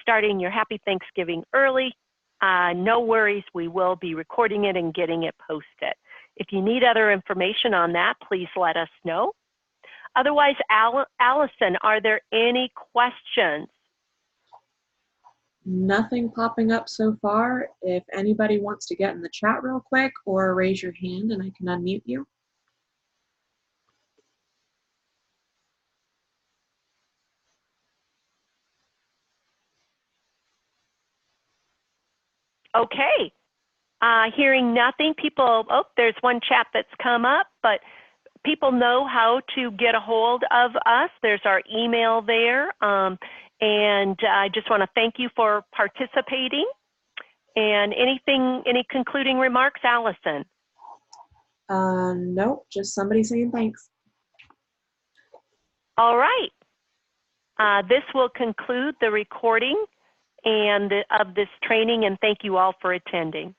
starting your happy Thanksgiving early, no worries. We will be recording it and getting it posted. If you need other information on that, please let us know. Otherwise, Allison, are there any questions? Nothing popping up so far. If anybody wants to get in the chat real quick or raise your hand and I can unmute you. Okay, hearing nothing, people, oh, there's one chat that's come up, but people know how to get a hold of us. There's our email there, and I just want to thank you for participating. And any concluding remarks, Allison? Nope, just somebody saying thanks. All right, this will conclude the recording of this training, and thank you all for attending.